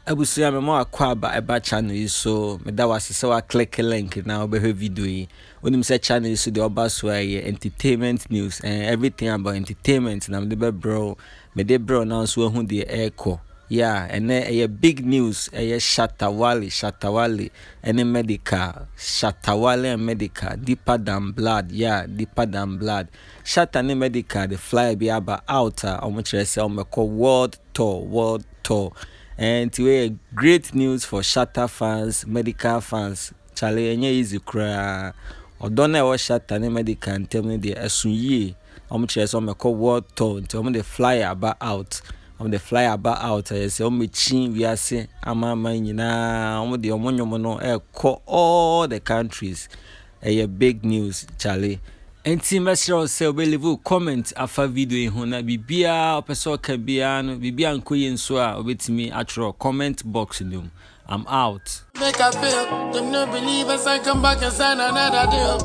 Abusuya me mo akwaba eba channel yi so me da wase se wa click link na obehwe video yi onim se channel yi so de oba so aye entertainment news and everything about entertainment na me de bro now so hu de echo yeah and a big news Shatta Wale and Medikal Shatta Wale and Medikal deeper than blood Shatta and Medikal the fly be about out omo say omo world tour. And today, great news for Shatta fans, Medikal fans. Charlie, enye easy cry. Odona wa Shatta ne Medikal and tell me the esunye. Omo chere so me call world tour. Nti omo the fly about out. I say omo Michy we are say ama nyina. Omo the omo nyomo no call all the countries. A big news, Charlie. Enti mesra se obelivu comment afa video ho na bibia opeso ka bia no bibia nkoye nso a obetimi atro comment box num. I'm out. Make I feel, them no believe as I come back and sign another deal.